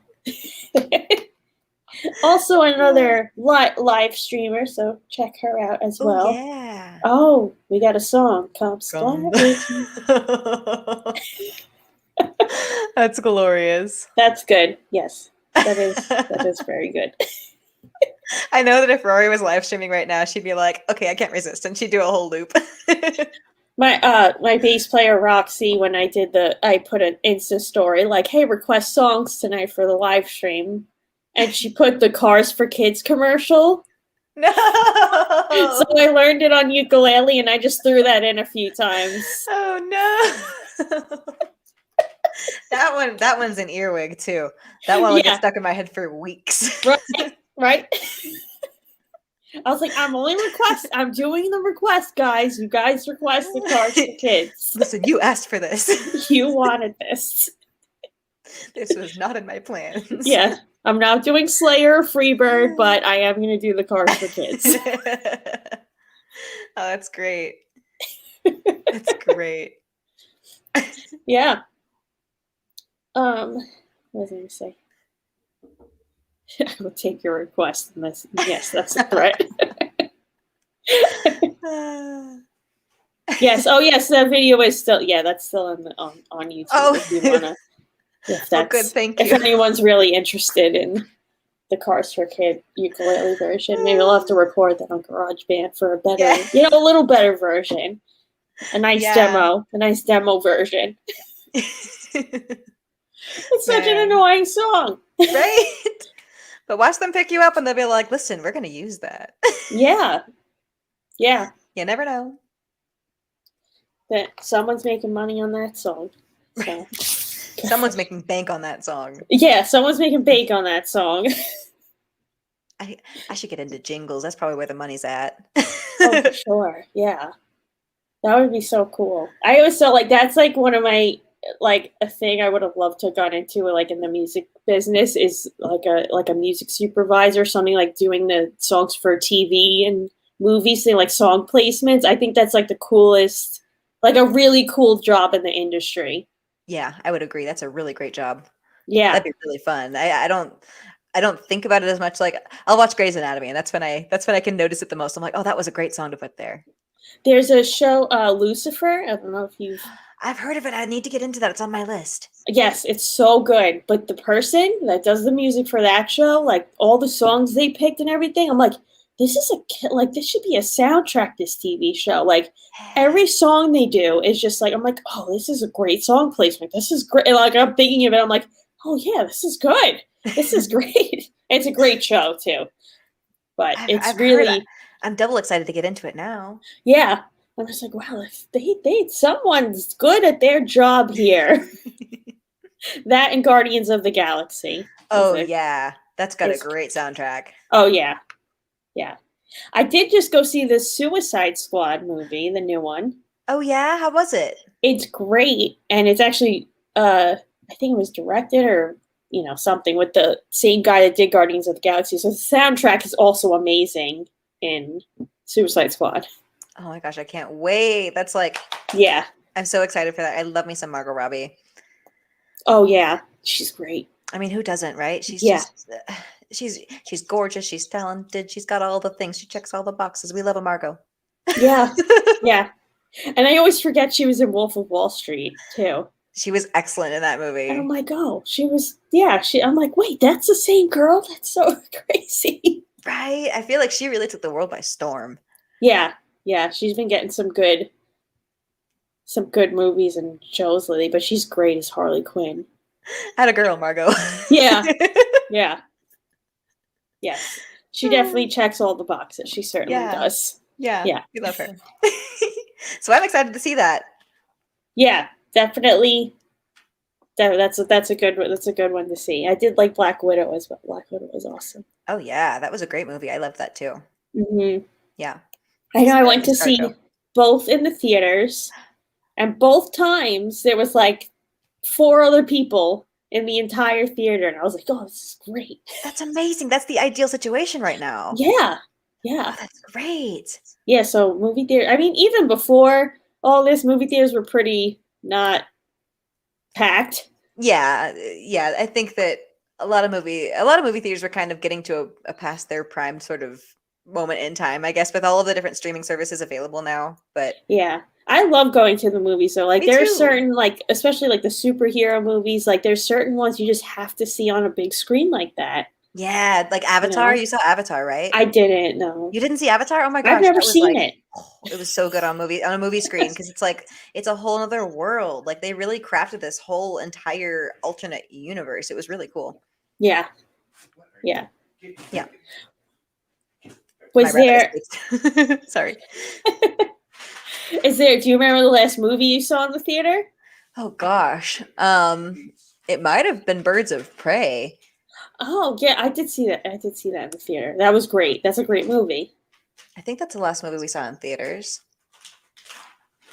Also another live streamer, so check her out as Oh well. yeah. Oh, we got a song. Come Come. start with me. That's glorious. That's good. Yes, that is very good. I know that if Rory was live streaming right now, she'd be like, "Okay, I can't resist," and she'd do a whole loop. My bass player Roxy, when I put an Insta story like, hey, request songs tonight for the live stream, and she put the Cars for Kids commercial. No. So I learned it on ukulele, and I just threw that in a few times. Oh no. That one's an earwig too. That one will get Yeah, stuck in my head for weeks. right. I was like, I'm doing the request, guys. You guys requested Cars for Kids. Listen, you asked for this. You wanted this. This was not in my plans. Yeah, I'm not doing Slayer or Freebird, but I am going to do the Cars for Kids. Oh, that's great. That's great. Yeah. What was I going to say? I will take your request. Yes, that's a threat. Yes. Oh, yes. The video is still. Yeah, that's still on YouTube. Oh, if you wanna, good. Thank if you. anyone's really interested in the Cars for Kid ukulele version, maybe we'll have to record that on GarageBand for a better, a little better version. A nice demo version. It's such an annoying song, right? But watch them pick you up, and they'll be like, "Listen, we're going to use that." Yeah. You never know. That someone's making money on that song. So. Someone's making bank on that song. Yeah, someone's making bank on that song. I should get into jingles. That's probably where the money's at. Oh, for sure. Yeah. That would be so cool. I always felt like that's like one of my a thing I would have loved to have gone into like in the music business is like a music supervisor, something like doing the songs for TV and movies, say like song placements. I think that's like the coolest, like a really cool job in the industry. Yeah, I would agree. That's a really great job. Yeah. That'd be really fun. I don't think about it as much. Like I'll watch Grey's Anatomy, and that's when I can notice it the most. I'm like, oh, that was a great song to put there. There's a show, Lucifer. I don't know if you've. I've heard of it. I need to get into that. It's on my list. Yes, it's so good. But the person that does the music for that show, like all the songs they picked and everything, I'm like, this should be a soundtrack. This TV show, like every song they do is just like, I'm like, oh, this is a great song placement. This is great. And like I'm thinking of it, I'm like, oh yeah, this is good. This is great. It's a great show too. But I've really. I'm double excited to get into it now. Yeah. I was like, wow, someone's good at their job here. That and Guardians of the Galaxy. Oh, yeah. That's got a great soundtrack. Oh, yeah. Yeah. I did just go see the Suicide Squad movie, the new one. Oh, yeah? How was it? It's great. And it's actually, I think it was directed or, something with the same guy that did Guardians of the Galaxy. So the soundtrack is also amazing in Suicide Squad. Oh my gosh, I can't wait. That's like, yeah. I'm so excited for that. I love me some Margot Robbie. Oh yeah, she's great. I mean, who doesn't, right? She's gorgeous, she's talented, she's got all the things. She checks all the boxes. We love a Margot. Yeah. Yeah. And I always forget she was in Wolf of Wall Street too. She was excellent in that movie. And I'm like, oh, I'm like, wait, that's the same girl? That's so crazy. Right? I feel like she really took the world by storm. Yeah. Yeah. She's been getting some good movies and shows lately, but she's great as Harley Quinn. Had a girl, Margot. Yeah. Yeah. Yes. She definitely checks all the boxes. She certainly does. Yeah. Yeah. We love her. So I'm excited to see that. Yeah, definitely. That's a good one to see. I did like Black Widow as well. Black Widow was awesome. Oh yeah, that was a great movie. I loved that too. Mm-hmm. Yeah. I know. I went to see both in the theaters, and both times there was like 4 other people in the entire theater, and I was like, "Oh, this is great." That's amazing. That's the ideal situation right now. Yeah. Yeah. Oh, that's great. Yeah. So movie theater. I mean, even before all this, movie theaters were pretty not packed. Yeah. Yeah. I think that a lot of movie theaters were kind of getting to a past their prime sort of moment in time, I guess, with all of the different streaming services available now. But Yeah. I love going to the movies. So like me there are too. certain like especially like the superhero movies, like there's certain ones you just have to see on a big screen like that, Yeah, like you Avatar. know? You saw Avatar, right? I didn't know. You didn't see Avatar? Oh my I've gosh, never that was seen like, it. it was so good on a movie screen because it's like it's a whole other world. Like they really crafted this whole entire alternate universe. It was really cool. Yeah. Yeah. Yeah, my Was rabbit there escaped. Sorry. do you remember the last movie you saw in the theater? Oh gosh. It might have been Birds of Prey. Oh, yeah, I did see that. I did see that in the theater. That was great. That's a great movie. I think that's the last movie we saw in theaters.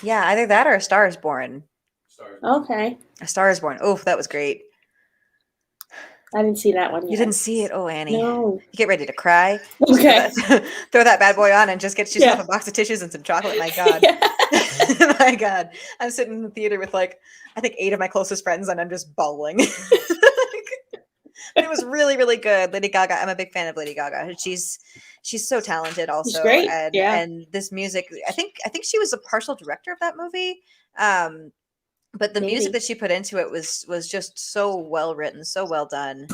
Yeah, either that or A Star is Born. Okay. A Star is Born. Oh, that was great. I didn't see that one You yet. didn't see it? Oh, Annie. No. You get ready to cry. Just Okay. throw that bad boy on and just get yourself Yeah. a box of tissues and some chocolate. My God. Yeah. My God. I'm sitting in the theater with like, I think 8 of my closest friends and I'm just bawling. But it was really, really good. Lady Gaga. I'm a big fan of Lady Gaga. She's so talented He's also. great. Yeah. And this music, I think she was a partial director of that movie. Um, but the music Maybe. that she put into it was just so well written, so well done.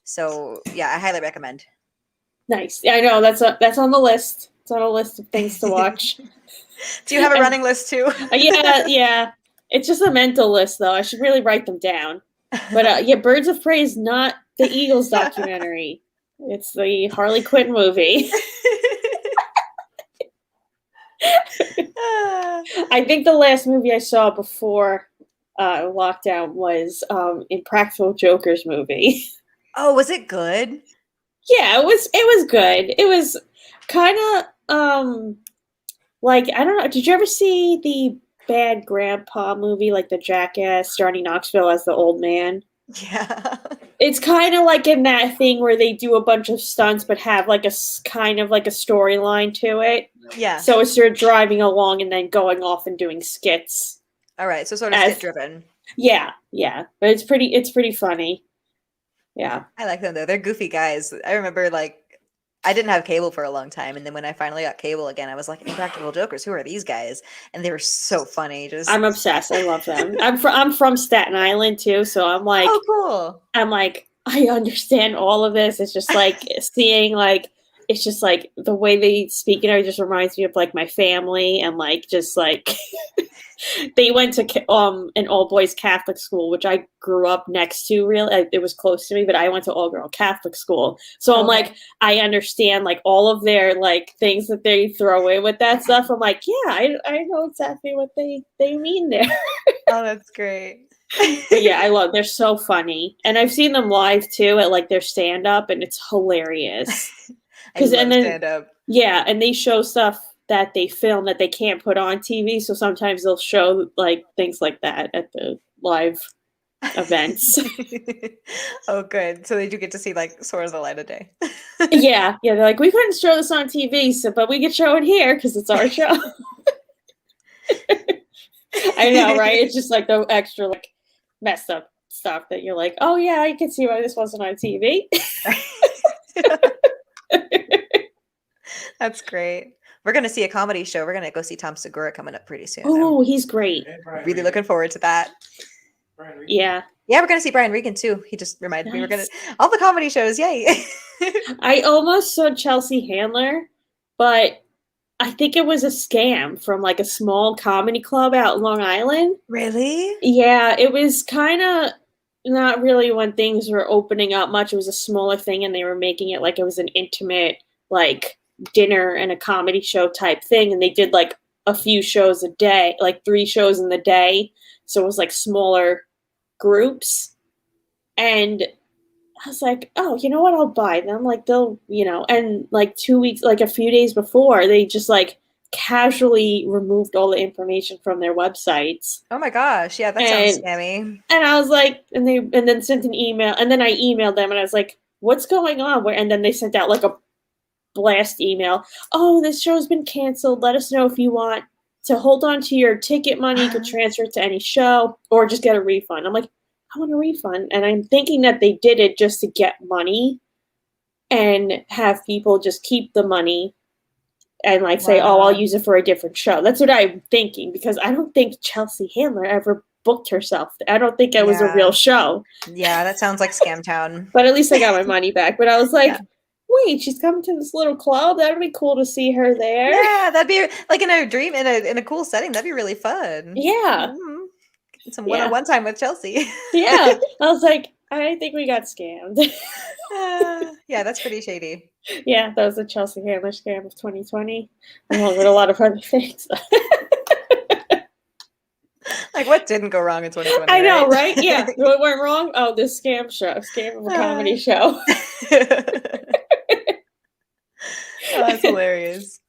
So yeah, I highly recommend. Nice. Yeah, I know that's on the list. It's on a list of things to watch. Do you have a And running list too? yeah, yeah. It's just a mental list though. I should really write them down. But yeah, Birds of Prey is not the Eagles documentary. It's the Harley Quinn movie. I think the last movie I saw before lockdown was Impractical Joker's movie. Oh, was it good? Yeah, it was good. It was kind of like I don't know. Did you ever see the Bad Grandpa movie, like the Jackass, Johnny Knoxville as the old man? Yeah. It's kind of like in that thing where they do a bunch of stunts, but have like kind of like a storyline to it. Yeah. So it's sort of driving along and then going off and doing skits. All right. So sort of skit As driven. yeah, yeah, but it's pretty funny. Yeah, I like them though. They're goofy guys. I remember like I didn't have cable for a long time, and then when I finally got cable again, I was like, "Impractical Jokers, who are these guys?" And they were so funny. Just I'm obsessed. I love them. I'm from Staten Island too, so oh, cool. I'm like I understand all of this. It's just like seeing like it's just like the way they speak. It just reminds me of like my family and like just like they went to an all boys Catholic school, which I grew up next to. Really, it was close to me, but I went to all girl Catholic school, so I'm Okay. like I understand like all of their like things that they throw in with that stuff. I'm like, yeah, I know exactly what they mean there. Oh, that's great. But yeah, they're so funny, and I've seen them live too at like their stand up, and it's hilarious. I Because and love then stand up. yeah, and they show stuff that they film that they can't put on TV, so sometimes they'll show like things like that at the live events. Oh, good. So they do get to see like sort of the light of day. Yeah, yeah, they're like we couldn't show this on TV, so but we could show it here because it's our show. I know, right? It's just like the extra like messed up stuff that you're like, oh yeah, I can see why this wasn't on TV. That's great. We're gonna see a comedy show. We're gonna go see Tom Segura coming up pretty soon. Oh, he's great. I'm really looking forward to that. Yeah. Yeah, we're gonna see Brian Regan too. He just reminded me we're gonna Nice. all the comedy shows. Yay! I almost saw Chelsea Handler, but I think it was a scam from like a small comedy club out in Long Island. Really? Yeah, it was kind of not really when things were opening up much. It was a smaller thing, and they were making it like it was an intimate, like dinner and a comedy show type thing. And they did like a few shows a day, like 3 shows in the day. So it was like smaller groups. And I was like, oh, you know what? I'll buy them. Like and like 2 weeks, like a few days before, they just like casually removed all the information from their websites. Oh my gosh! Yeah, that sounds And scammy. and I was like, and then sent an email, and then I emailed them, and I was like, what's going on? And then they sent out like a blast email. Oh, this show's been canceled. Let us know if you want to hold on to your ticket money. You could transfer it to any show or just get a refund. I'm like, I want a refund. And I'm thinking that they did it just to get money and have people just keep the money and like say, oh, I'll Wow. use it for a different show. That's what I'm thinking because I don't think Chelsea Handler ever booked herself. I don't think it was a real Yeah. show, Yeah, that sounds like Scam Town. but at least I got my money back. But I was Yeah. like, wait, she's coming to this little club. That'd be cool to see her there. Yeah, that'd be like in a dream in a cool setting. That'd be really fun. Yeah, Mhm. Get some yeah, one-on-one time with Chelsea. yeah. I was like, I think we got scammed. Yeah, that's pretty shady. Yeah, that was the Chelsea Handler scam of 2020, along with a lot of other things. Like, what didn't go wrong in 2020, I know, right? right? Yeah. What went wrong? Oh, this scam of a Uh, comedy show. Oh, that's hilarious.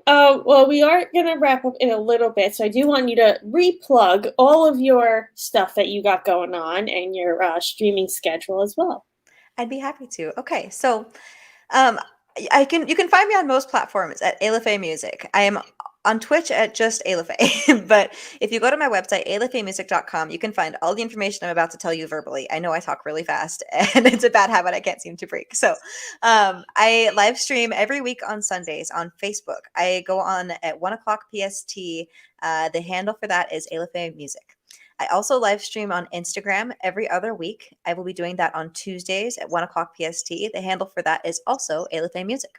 Well, we are going to wrap up in a little bit, so I do want you to replug all of your stuff that you got going on and your streaming schedule as well. I'd be happy to. Okay, so um, you can find me on most platforms at Aila Fay Music. I am on Twitch at just Aila Fay. But if you go to my website, ailafaymusic.com, you can find all the information I'm about to tell you verbally. I know I talk really fast, and it's a bad habit I can't seem to break. So I live stream every week on Sundays on Facebook. I go on at 1 o'clock PST. The handle for that is Aila Fay Music. I also live stream on Instagram every other week. I will be doing that on Tuesdays at 1 o'clock PST. The handle for that is also Aila Fay Music.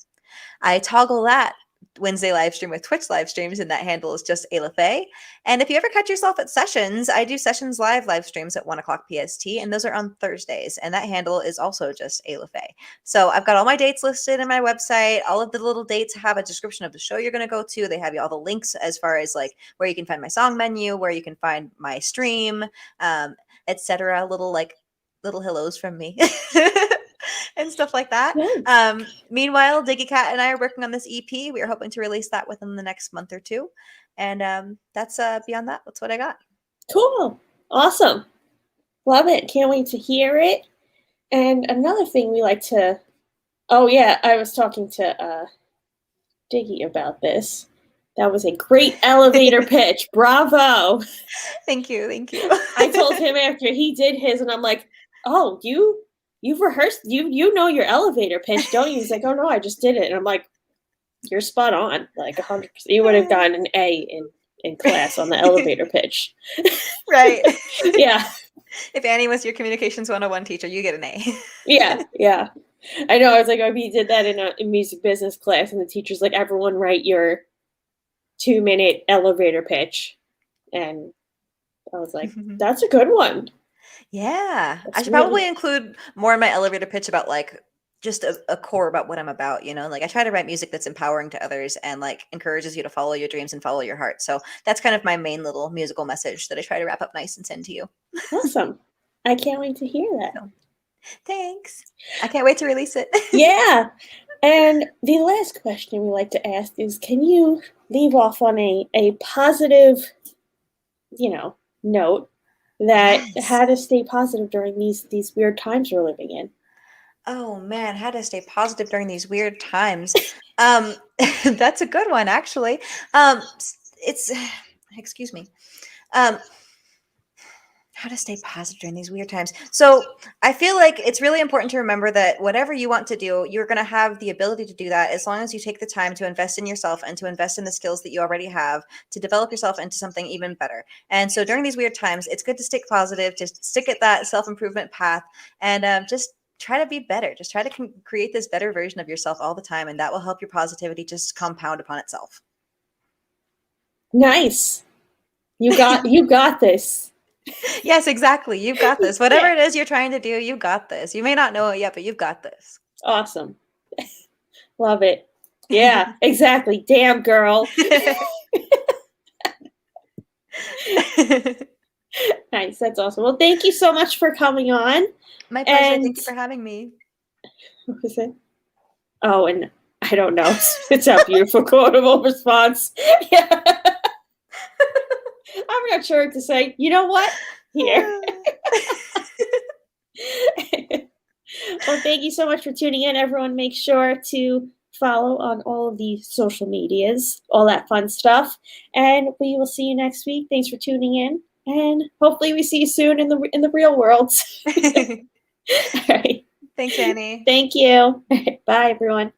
I toggle that Wednesday live stream with Twitch live streams, and that handle is just Aila Fay. And if you ever catch yourself at sessions, I do sessions live streams at 1 o'clock PST, and those are on Thursdays. And that handle is also just Aila Fay. So I've got all my dates listed in my website. All of the little dates have a description of the show you're going to go to. They have you all the links as far as like where you can find my song menu, where you can find my stream, etc. Little hellos from me. And stuff like that. Nice. Meanwhile, Diggy Cat and I are working on this EP. We are hoping to release that within the next month or two. And that's beyond that. That's what I got. Cool. Awesome. Love it. Can't wait to hear it. And another thing we like to, oh, yeah, I was talking to Diggy about this. That was a great elevator pitch. Bravo. Thank you. Thank you. I told him after he did his, and I'm like, oh, you've rehearsed, you know your elevator pitch, don't you? He's like, oh no, I just did it. And I'm like, you're spot on, like 100%. You would have gotten an A in class on the elevator pitch. Right. Yeah. If Annie was your communications 101 teacher, you get an A. Yeah. I know. I was like, oh, if you did that in music business class, and the teacher's like, everyone write your 2-minute elevator pitch. And I was like, that's a good one. Yeah. That's I should really probably include more in my elevator pitch about like just a core about what I'm about, you know? Like I try to write music that's empowering to others and like encourages you to follow your dreams and follow your heart. So that's kind of my main little musical message that I try to wrap up nice and send to you. awesome. I can't wait to hear that. So, thanks. I can't wait to release it. Yeah. And the last question we like to ask is, can you leave off on a positive, note that Yes. how to stay positive during these weird times we're living in? Oh man, how to stay positive during these weird times. That's a good one, actually. It's excuse me. Um, how to stay positive during these weird times. So I feel like it's really important to remember that whatever you want to do, you're going to have the ability to do that as long as you take the time to invest in yourself and to invest in the skills that you already have to develop yourself into something even better. And so during these weird times, it's good to stick positive, just stick at that self-improvement path, and just try to be better. Just try to create this better version of yourself all the time, and that will help your positivity just compound upon itself. Nice. You got this. Yes, exactly. You've got this. Whatever Yeah. it is you're trying to do, you got this. You may not know it yet, but you've got this. Awesome. Love it. Yeah, exactly. Damn, girl. Nice. That's awesome. Well, thank you so much for coming on. My pleasure. And Thank you for having me. what was it? Oh, and I don't know. It's a beautiful quotable response. Yeah. I'm not sure what to say. You know what? Here. Well, thank you so much for tuning in. Everyone, make sure to follow on all of the social medias, all that fun stuff. And we will see you next week. Thanks for tuning in. and hopefully we see you soon in the real world. All right. Thanks, Annie. Thank you. Bye, everyone.